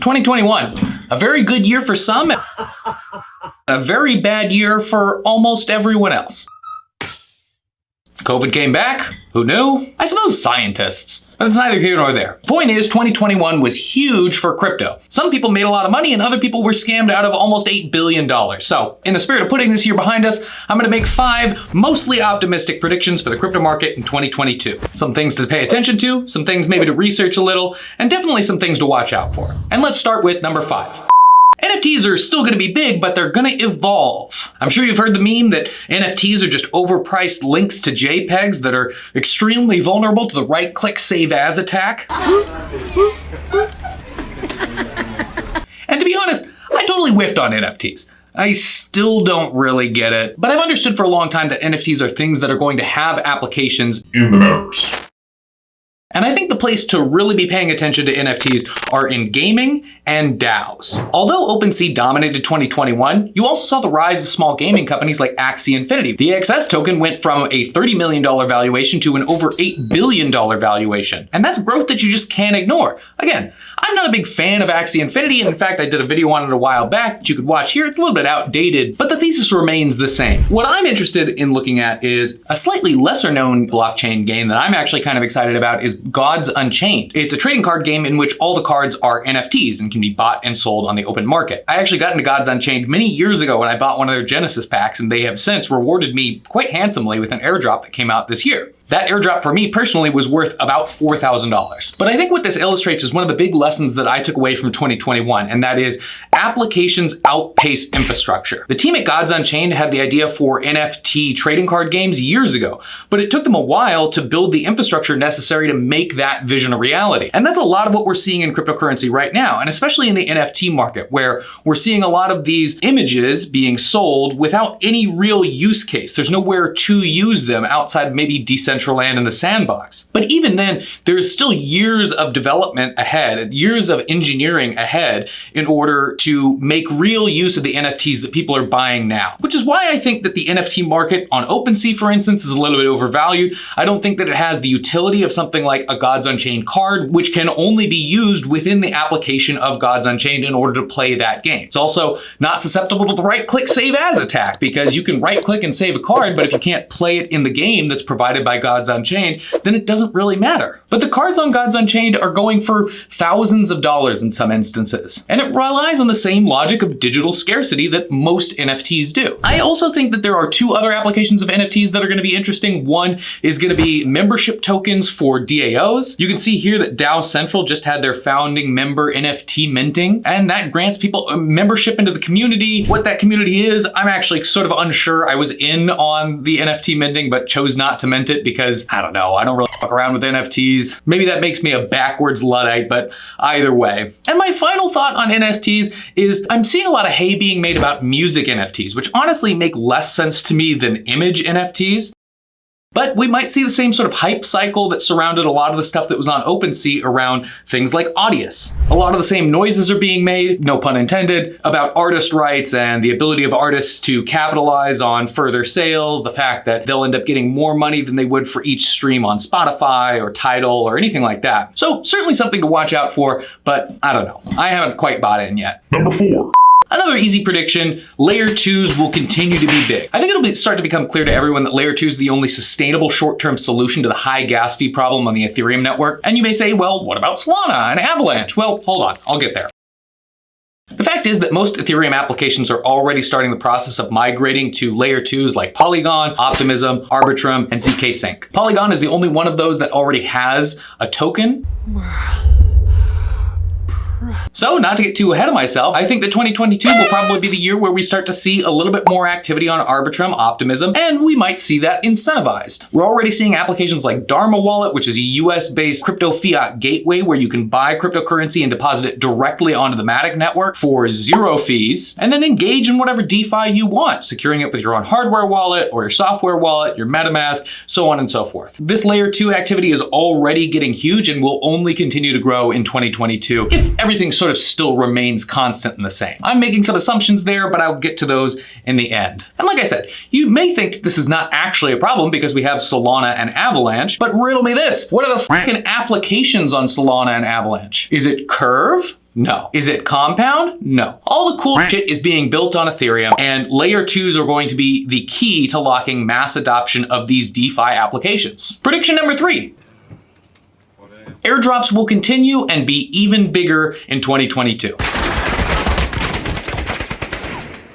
2021, a very good year for some, a very bad year for almost everyone else. COVID came back. Who knew? I suppose scientists. But it's neither here nor there. Point is, 2021 was huge for crypto. Some people made a lot of money and other people were scammed out of almost $8 billion. So, in the spirit of putting this year behind us, I'm going to make 5 mostly optimistic predictions for the crypto market in 2022. Some things to pay attention to, some things maybe to research a little, and definitely some things to watch out for. And let's start with number 5. NFTs are still going to be big, but they're going to evolve. I'm sure you've heard the meme that NFTs are just overpriced links to JPEGs that are extremely vulnerable to the right-click save as attack. And to be honest, I totally whiffed on NFTs. I still don't really get it, but I've understood for a long time that NFTs are things that are going to have applications in the metaverse. And I think the place to really be paying attention to NFTs are in gaming and DAOs. Although OpenSea dominated 2021, you also saw the rise of small gaming companies like Axie Infinity. The XS token went from a $30 million valuation to an over $8 billion valuation. And that's growth that you just can't ignore. Again, I'm not a big fan of Axie Infinity, and in fact, I did a video on it a while back that you could watch here. It's a little bit outdated, but the thesis remains the same. What I'm interested in looking at is a slightly lesser known blockchain game that I'm actually kind of excited about is Gods Unchained. It's a trading card game in which all the cards are NFTs and can be bought and sold on the open market. I actually got into Gods Unchained many years ago when I bought one of their Genesis packs, and they have since rewarded me quite handsomely with an airdrop that came out this year. That airdrop for me personally was worth about $4,000. But I think what this illustrates is one of the big lessons that I took away from 2021, and that is applications outpace infrastructure. The team at Gods Unchained had the idea for NFT trading card games years ago, but it took them a while to build the infrastructure necessary to make that vision a reality. And that's a lot of what we're seeing in cryptocurrency right now, and especially in the NFT market, where we're seeing a lot of these images being sold without any real use case. There's nowhere to use them outside maybe decentralized land in the sandbox. But even then, there's still years of development ahead, years of engineering ahead in order to make real use of the NFTs that people are buying now. Which is why I think that the NFT market on OpenSea, for instance, is a little bit overvalued. I don't think that it has the utility of something like a Gods Unchained card, which can only be used within the application of Gods Unchained in order to play that game. It's also not susceptible to the right-click save as attack, because you can right-click and save a card, but if you can't play it in the game that's provided by Gods Unchained, then it doesn't really matter. But the cards on Gods Unchained are going for thousands of dollars in some instances. And it relies on the same logic of digital scarcity that most NFTs do. I also think that there are 2 other applications of NFTs that are going to be interesting. One is going to be membership tokens for DAOs. You can see here that DAO Central just had their founding member NFT minting, and that grants people a membership into the community. What that community is, I'm actually sort of unsure. I was in on the NFT minting, but chose not to mint it because I don't know, I don't really fuck around with NFTs. Maybe that makes me a backwards Luddite, but either way. And my final thought on NFTs is I'm seeing a lot of hay being made about music NFTs, which honestly make less sense to me than image NFTs. But we might see the same sort of hype cycle that surrounded a lot of the stuff that was on OpenSea around things like Audius. A lot of the same noises are being made, no pun intended, about artist rights and the ability of artists to capitalize on further sales, the fact that they'll end up getting more money than they would for each stream on Spotify or Tidal or anything like that. So certainly something to watch out for, but I don't know. I haven't quite bought in yet. Number 4. Another easy prediction, layer 2s will continue to be big. I think it'll start to become clear to everyone that layer 2 is the only sustainable short-term solution to the high gas fee problem on the Ethereum network. And you may say, well, what about Solana and Avalanche? Well, hold on, I'll get there. The fact is that most Ethereum applications are already starting the process of migrating to layer 2s like Polygon, Optimism, Arbitrum, and ZK Sync. Polygon is the only one of those that already has a token. So, not to get too ahead of myself, I think that 2022 will probably be the year where we start to see a little bit more activity on Arbitrum, Optimism, and we might see that incentivized. We're already seeing applications like Dharma Wallet, which is a US-based crypto fiat gateway where you can buy cryptocurrency and deposit it directly onto the Matic network for 0 fees, and then engage in whatever DeFi you want, securing it with your own hardware wallet or your software wallet, your MetaMask, so on and so forth. This layer 2 activity is already getting huge and will only continue to grow in 2022 if everything sort of still remains constant and the same. I'm making some assumptions there, but I'll get to those in the end. And like I said, you may think this is not actually a problem because we have Solana and Avalanche, but riddle me this. What are the fucking applications on Solana and Avalanche? Is it Curve? No. Is it compound? No. All the cool shit is being built on Ethereum, and layer 2s are going to be the key to locking mass adoption of these DeFi applications. Prediction number 3. Airdrops will continue and be even bigger in 2022.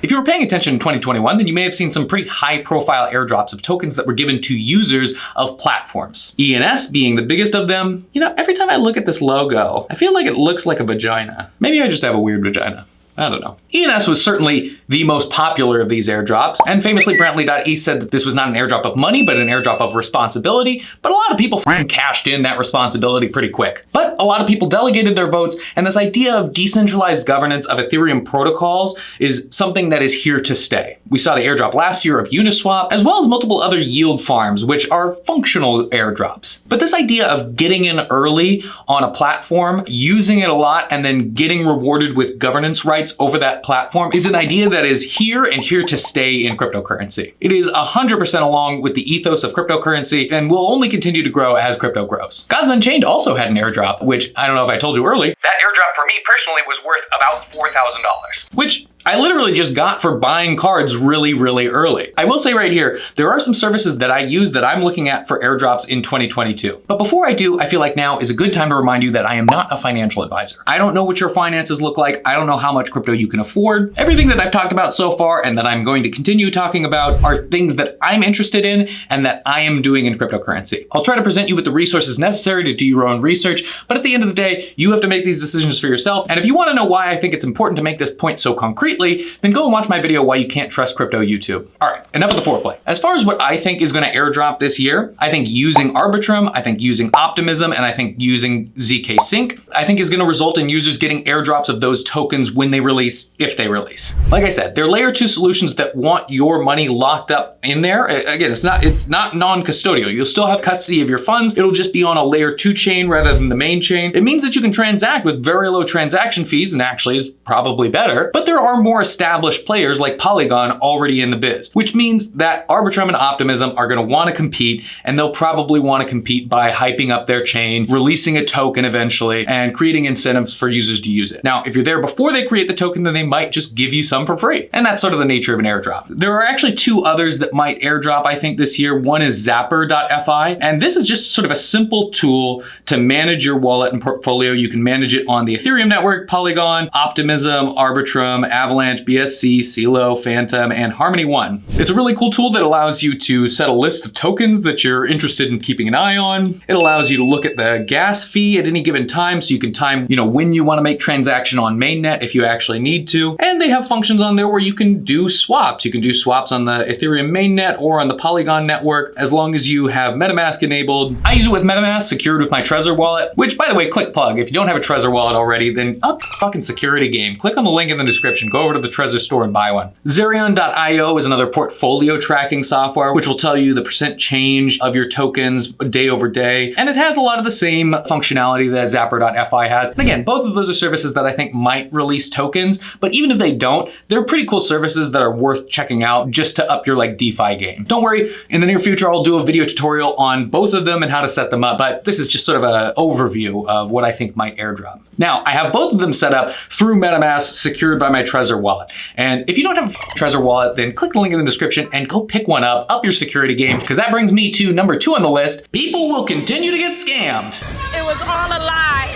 If you were paying attention in 2021, then you may have seen some pretty high-profile airdrops of tokens that were given to users of platforms. ENS being the biggest of them. You know, every time I look at this logo, I feel like it looks like a vagina. Maybe I just have a weird vagina. I don't know. ENS was certainly the most popular of these airdrops, and famously Brantley.e said that this was not an airdrop of money, but an airdrop of responsibility, but a lot of people cashed in that responsibility pretty quick. But a lot of people delegated their votes, and this idea of decentralized governance of Ethereum protocols is something that is here to stay. We saw the airdrop last year of Uniswap, as well as multiple other yield farms, which are functional airdrops. But this idea of getting in early on a platform, using it a lot, and then getting rewarded with governance rights over that platform is an idea that is here and here to stay in cryptocurrency. It is 100% along with the ethos of cryptocurrency and will only continue to grow as crypto grows. Gods Unchained also had an airdrop, which I don't know if I told you early. That airdrop for me personally was worth about $4,000, which I literally just got for buying cards really, really early. I will say right here, there are some services that I use that I'm looking at for airdrops in 2022. But before I do, I feel like now is a good time to remind you that I am not a financial advisor. I don't know what your finances look like. I don't know how much crypto you can afford. Everything that I've talked about so far and that I'm going to continue talking about are things that I'm interested in and that I am doing in cryptocurrency. I'll try to present you with the resources necessary to do your own research, but at the end of the day, you have to make these decisions for yourself. And if you want to know why I think it's important to make this point so concretely, then go and watch my video Why You Can't Trust Crypto YouTube. All right, enough of the foreplay. As far as what I think is going to airdrop this year, I think using Arbitrum, I think using Optimism, and I think using ZK Sync, I think is going to result in users getting airdrops of those tokens when they release, if they release. Like I said, they're layer 2 solutions that want your money locked up in there. Again, it's not non-custodial. You'll still have custody of your funds. It'll just be on a layer 2 chain rather than the main chain. It means that you can transact with very low transaction fees, and actually is probably better, but there are more established players like Polygon already in the biz, which means that Arbitrum and Optimism are going to want to compete, and they'll probably want to compete by hyping up their chain, releasing a token eventually, and creating incentives for users to use it. Now, if you're there before they create the token, then they might just give you some for free. And that's sort of the nature of an airdrop. There are actually 2 others that might airdrop, I think, this year. One is Zapper.fi, and this is just sort of a simple tool to manage your wallet and portfolio. You can manage it on the Ethereum network, Polygon, Optimism, Arbitrum, Avalanche, BSC, CeeLo, Phantom, and Harmony One. It's a really cool tool that allows you to set a list of tokens that you're interested in keeping an eye on. It allows you to look at the gas fee at any given time, so you can time, when you want to make transaction on mainnet if you actually need to. And they have functions on there where you can do swaps. You can do swaps on the Ethereum mainnet or on the Polygon network, as long as you have MetaMask enabled. I use it with MetaMask secured with my Trezor wallet, which, by the way, quick plug, if you don't have a Trezor wallet already, then up fucking security game. Click on the link in the description, go over to the Trezor store and buy one. Zerion.io is another portfolio tracking software, which will tell you the percent change of your tokens day over day. And it has a lot of the same functionality that Zapper.fi has. And again, both of those are services that I think might release tokens, but even if they don't, they're pretty cool services that are worth checking out just to up your DeFi game. Don't worry, in the near future, I'll do a video tutorial on both of them and how to set them up, but this is just sort of an overview of what I think might airdrop. Now, I have both of them set up through MetaMask secured by my Trezor wallet. And if you don't have a Trezor wallet, then click the link in the description and go pick one up your security game, because that brings me to number 2 on the list. People will continue to get scammed. It was all a lie.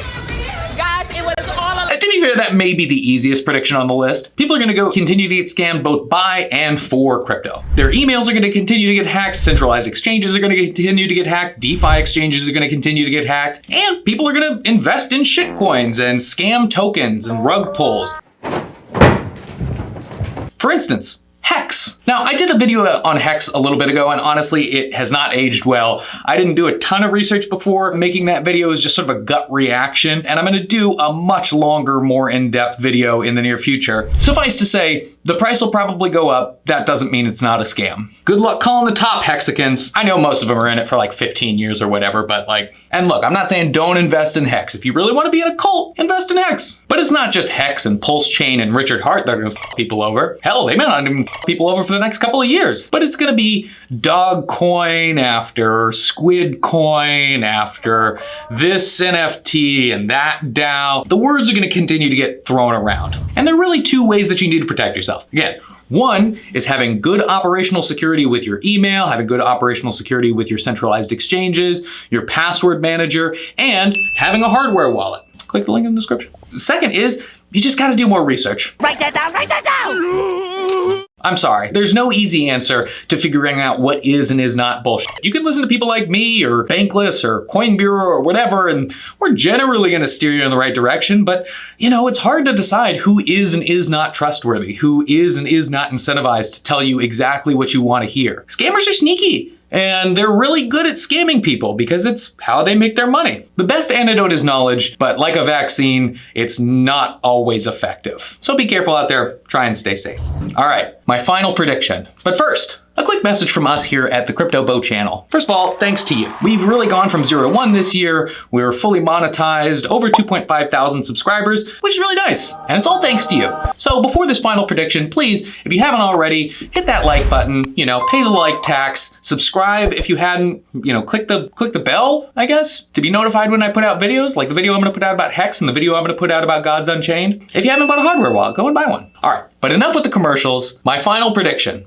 Guys, it was all a lie. To be fair, that may be the easiest prediction on the list. People are going to continue to get scammed both by and for crypto. Their emails are going to continue to get hacked. Centralized exchanges are going to continue to get hacked. DeFi exchanges are going to continue to get hacked. And people are going to invest in shitcoins and scam tokens and rug pulls. For instance, Hex. Now, I did a video on Hex a little bit ago, and honestly, it has not aged well. I didn't do a ton of research before making that video. It was just sort of a gut reaction, and I'm gonna do a much longer, more in-depth video in the near future. Suffice to say, The price will probably go up. That doesn't mean it's not a scam. Good luck calling the top hexicans. I know most of them are in it for like 15 years or whatever, but like, and look, I'm not saying don't invest in Hex. If you really want to be in a cult, invest in Hex. But it's not just Hex and Pulse Chain and Richard Hart that are gonna f people over. Hell, they may not even f people over for the next couple of years. But it's gonna be Dog Coin after Squid Coin after this NFT and that DAO. The words are gonna continue to get thrown around. And there are really two ways that you need to protect yourself. Again, one is having good operational security with your email, having good operational security with your centralized exchanges, your password manager, and having a hardware wallet. Click the link in the description. Second is, you just gotta do more research. Write that down, write that down! I'm sorry, there's no easy answer to figuring out what is and is not bullshit. You can listen to people like me or Bankless or Coin Bureau or whatever, and we're generally gonna steer you in the right direction, but you know, it's hard to decide who is and is not trustworthy, who is and is not incentivized to tell you exactly what you wanna hear. Scammers are sneaky. And they're really good at scamming people because it's how they make their money. The best antidote is knowledge, but like a vaccine, it's not always effective. So be careful out there, try and stay safe. All right, my final prediction. But first, a quick message from us here at the Crypto Bo channel. First of all, thanks to you. We've really gone from 0 to 1 this year. We're fully monetized, over 2.5 thousand subscribers, which is really nice. And it's all thanks to you. So before this final prediction, please, if you haven't already, hit that like button, you know, pay the like tax, subscribe if you hadn't, you know, click the bell, I guess, to be notified when I put out videos, like the video I'm gonna put out about Hex and the video I'm gonna put out about Gods Unchained. If you haven't bought a hardware wallet, go and buy one. All right, but enough with the commercials. My final prediction.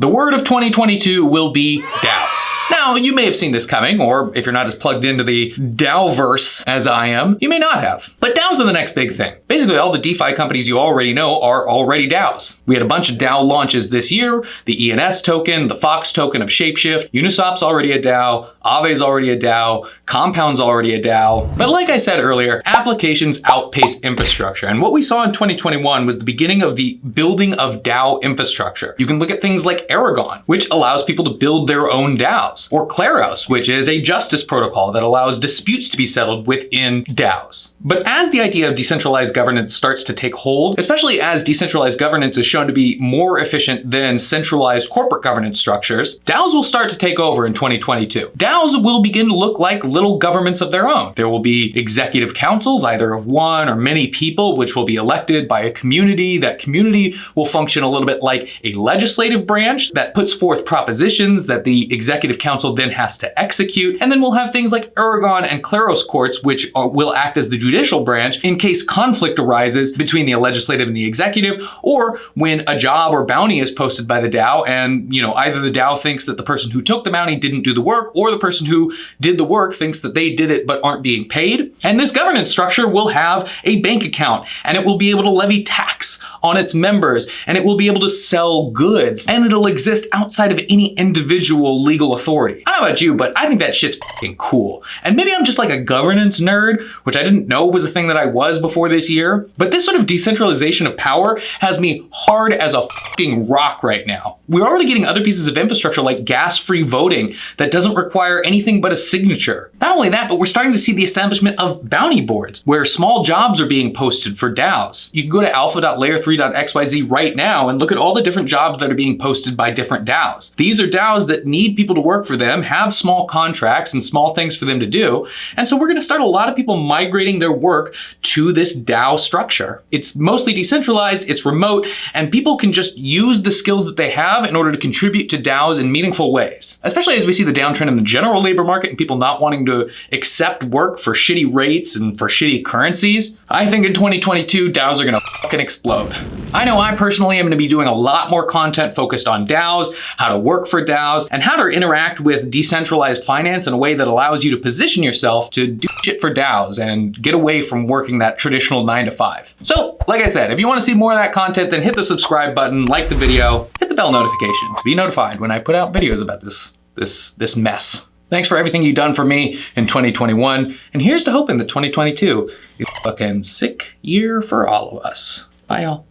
The word of 2022 will be DAOs. Now, you may have seen this coming, or if you're not as plugged into the DAO-verse as I am, you may not have. But DAOs are the next big thing. Basically, all the DeFi companies you already know are already DAOs. We had a bunch of DAO launches this year, the ENS token, the Fox token of Shapeshift, Uniswap's already a DAO, Aave's already a DAO, Compound's already a DAO. But like I said earlier, applications outpace infrastructure. And what we saw in 2021 was the beginning of the building of DAO infrastructure. You can look at things like Aragon, which allows people to build their own DAOs. Or Kleros, which is a justice protocol that allows disputes to be settled within DAOs. But as the idea of decentralized governance starts to take hold, especially as decentralized governance is shown to be more efficient than centralized corporate governance structures, DAOs will start to take over in 2022. DAOs will begin to look like little governments of their own. There will be executive councils, either of one or many people, which will be elected by a community. That community will function a little bit like a legislative branch that puts forth propositions that the executive council then has to execute. And then we'll have things like Aragon and Kleros courts, which will act as the judicial branch in case conflict arises between the legislative and the executive, or when a job or bounty is posted by the DAO and, you know, either the DAO thinks that the person who took the bounty didn't do the work, or the person who did the work thinks that they did it but aren't being paid. And this governance structure will have a bank account, and it will be able to levy tax on its members, and it will be able to sell goods, and it'll exist outside of any individual legal authority. I don't know about you, but I think that shit's fucking cool. And maybe I'm just like a governance nerd, which I didn't know was a thing that I was before this year. But this sort of decentralization of power has me hard as a fucking rock right now. We're already getting other pieces of infrastructure like gas-free voting that doesn't require anything but a signature. Not only that, but we're starting to see the establishment of bounty boards where small jobs are being posted for DAOs. You can go to alpha.layer3.xyz right now and look at all the different jobs that are being posted by different DAOs. These are DAOs that need people to work for them, have small contracts and small things for them to do. And so we're going to start a lot of people migrating their work to this DAO structure. It's mostly decentralized, it's remote, and people can just use the skills that they have in order to contribute to DAOs in meaningful ways. Especially as we see the downtrend in the general labor market and people not wanting to accept work for shitty rates and for shitty currencies. I think in 2022, DAOs are going to fucking explode. I know I personally am going to be doing a lot more content focused on DAOs, how to work for DAOs, and how to interact with decentralized finance in a way that allows you to position yourself to do shit for DAOs and get away from working that traditional 9 to 5. So, like I said, if you want to see more of that content, then hit the subscribe button, like the video, hit the bell notification to be notified when I put out videos about this mess. Thanks for everything you've done for me in 2021, and here's to hoping that 2022 is a fucking sick year for all of us. Bye, y'all.